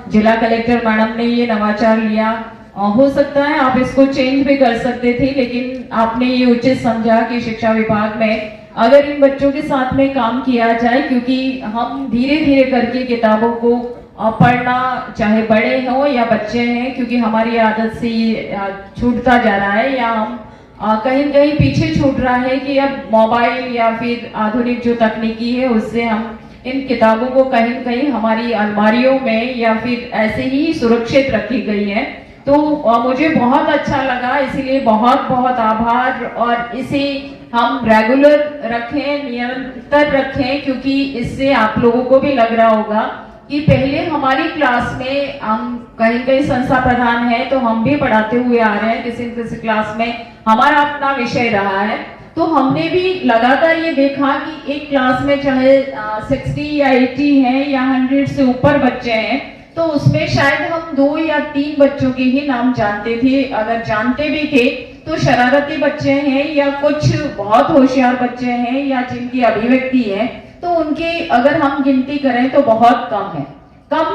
जिला collector madam ने ये नवाचार लिया, हो सकता है आप इसको चेंज भी कर सकते थे, लेकिन आपने ये उचित समझा कि शिक्षा विभाग में अगर इन बच्चों के साथ में काम किया जाए, क्योंकि हम धीरे धीरे करके किताबों को पढ़ना, चाहे बड़े हों या बच्चे हैं, क्योंकि हमारी आदत से ये छूटता जा रहा है या हम कहीं कहीं पीछे छूट रहा है कि अब मोबाइल या फिर आधुनिक जो तकनीकी है उससे हम इन किताबों को कहीं कहीं हमारी अलमारियों में या फिर ऐसे ही सुरक्षित रखी गई है। तो मुझे बहुत अच्छा लगा, इसीलिए बहुत बहुत आभार। और इसे हम रेगुलर रखें, निरंतर रखें, क्योंकि इससे आप लोगों को भी लग रहा होगा कि पहले हमारी क्लास में हम कहीं कहीं संस्था प्रधान है तो हम भी पढ़ाते हुए आ रहे हैं, किसी न किसी क्लास में हमारा अपना विषय रहा है, तो हमने भी लगातार ये देखा कि एक क्लास में चाहे 60 या 80 हैं या 100 से ऊपर बच्चे हैं, तो उसमें शायद हम 2 या 3 बच्चों के ही नाम जानते थे। अगर जानते भी थे तो शरारती बच्चे हैं या कुछ बहुत होशियार बच्चे हैं या जिनकी अभिव्यक्ति है, तो उनकी अगर हम गिनती करें तो बहुत कम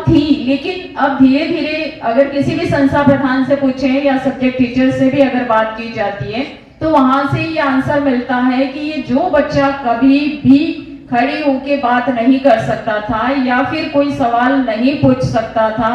थी। लेकिन अब धीरे धीरे अगर किसी भी संस्था प्रधान से पूछें या सब्जेक्ट टीचर से भी अगर बात की जाती है तो वहां से ये आंसर मिलता है कि ये जो बच्चा कभी भी खड़ी होके बात नहीं कर सकता था या फिर कोई सवाल नहीं पूछ सकता था,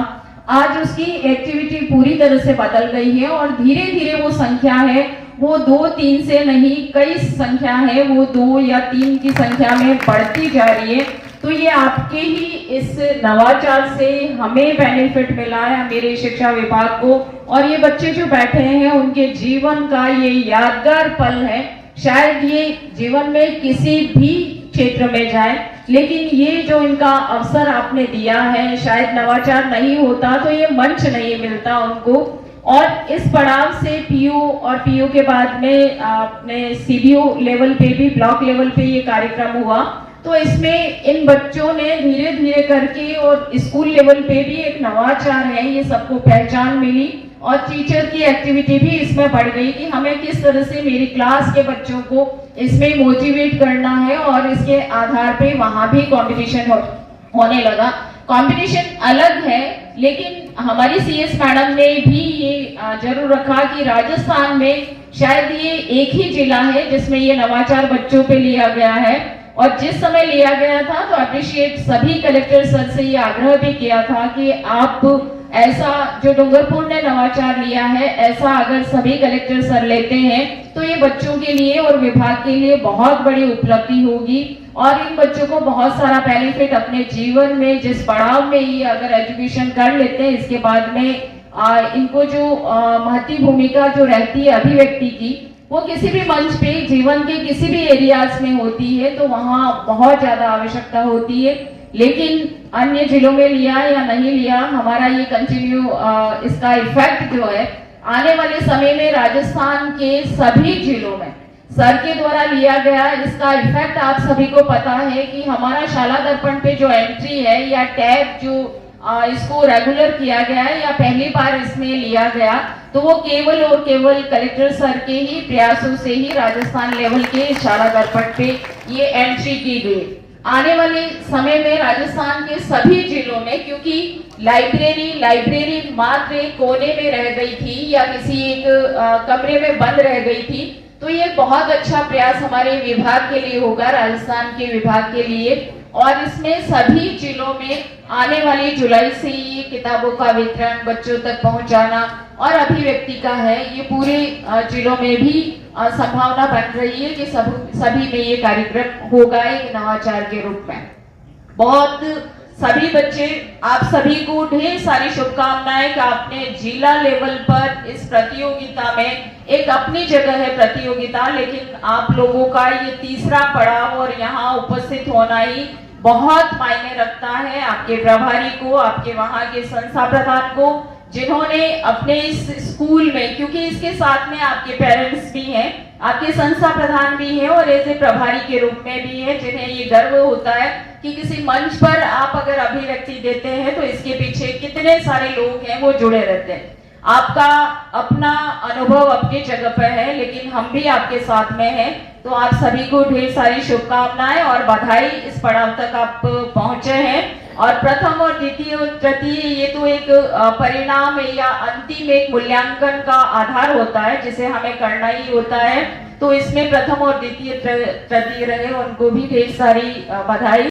आज उसकी एक्टिविटी पूरी तरह से बदल गई है और धीरे धीरे वो संख्या है वो 2-3 से नहीं, कई संख्या है वो 2 या 3 की संख्या में बढ़ती जा रही है। तो ये आपके ही इस नवाचार से हमें बेनिफिट मिला है, मेरे शिक्षा विभाग को, और ये बच्चे जो बैठे हैं उनके जीवन का ये यादगार पल है। शायद ये जीवन में किसी भी क्षेत्र में जाए, लेकिन ये जो इनका अवसर आपने दिया है, शायद नवाचार नहीं होता तो ये मंच नहीं मिलता उनको। और इस पड़ाव से पीयू और पीयू के बाद में आपने सीबीओ लेवल पे भी, ब्लॉक लेवल पे ये कार्यक्रम हुआ, तो इसमें इन बच्चों ने धीरे धीरे करके और स्कूल लेवल पे भी एक नवाचार है, ये सबको पहचान मिली और टीचर की एक्टिविटी भी इसमें बढ़ गई कि हमें किस तरह से मेरी क्लास के बच्चों को इसमें मोटिवेट करना है, और इसके आधार पे वहां भी कंपटीशन होने लगा। कंपटीशन अलग है, लेकिन हमारी सीएस मैडम ने भी ये जरूर रखा कि राजस्थान में शायद ये एक ही जिला है जिसमें ये नवाचार बच्चों पे लिया गया है। और जिस समय लिया गया था तो अप्रिशिएट सभी कलेक्टर सर से ये आग्रह भी किया था कि आप ऐसा जो डूंगरपुर ने नवाचार लिया है, ऐसा अगर सभी कलेक्टर सर लेते हैं तो ये बच्चों के लिए और विभाग के लिए बहुत बड़ी उपलब्धि होगी और इन बच्चों को बहुत सारा बेनिफिट अपने जीवन में, जिस पड़ाव में ये अगर एजुकेशन कर लेते हैं, इसके बाद में इनको जो महत्वपूर्ण भूमिका जो रहती है अभिव्यक्ति की, वो किसी भी मंच पे जीवन के किसी भी एरियाज में होती है, तो वहाँ बहुत ज्यादा आवश्यकता होती है। लेकिन अन्य जिलों में लिया या नहीं लिया, हमारा ये कंटिन्यू इसका इफेक्ट जो है आने वाले समय में राजस्थान के सभी जिलों में सर के द्वारा लिया गया, इसका इफेक्ट आप सभी को पता है कि हमारा शाला दर्पण पे जो एंट्री है या टैब जो इसको रेगुलर किया गया है या पहली बार इसमें लिया गया, तो वो केवल और केवल कलेक्टर सर के ही प्रयासों से ही राजस्थान लेवल के शाला दर्पण पे ये एंट्री की गई। आने वाले समय में राजस्थान के सभी जिलों में, क्योंकि लाइब्रेरी मात्र एक कोने में रह गई थी या किसी एक कमरे में बंद रह गई थी, तो ये बहुत अच्छा प्रयास हमारे विभाग के लिए होगा, राजस्थान के विभाग के लिए। और इसमें सभी जिलों में आने वाली जुलाई से ये किताबों का वितरण बच्चों तक पहुंचाना और अभिव्यक्ति का है, ये पूरे जिलों में भी संभावना बन रही है कि सभी में ये कार्यक्रम होगा एक नवाचार के रूप में। बहुत सभी बच्चे, आप सभी को ढेर सारी शुभकामनाएं कि आपने जिला लेवल पर इस प्रतियोगिता में, एक अपनी जगह है प्रतियोगिता, लेकिन आप लोगों का ये तीसरा पड़ाव और यहाँ उपस्थित होना ही बहुत मायने रखता है। आपके प्रभारी को, आपके वहाँ के संस्था प्रधान को, जिन्होंने अपने इस स्कूल में, क्योंकि इसके साथ में आपके पेरेंट्स भी हैं, आपके संस्था प्रधान भी हैं और एज ए प्रभारी के रूप में भी है, जिन्हें ये गर्व होता है कि किसी मंच पर आप अगर अभिव्यक्ति देते हैं तो इसके पीछे कितने सारे लोग हैं वो जुड़े रहते हैं। आपका अपना अनुभव अपनी जगह पर है, लेकिन हम भी आपके साथ में हैं, तो आप सभी को ढेर सारी शुभकामनाएं और बधाई। इस पड़ाव तक आप पहुंचे हैं और प्रथम और द्वितीय और तृतीय ये तो एक परिणाम है या अंतिम एक मूल्यांकन का आधार होता है जिसे हमें करना ही होता है। तो इसमें प्रथम और द्वितीय तृतीय रहे उनको भी ढेर सारी बधाई।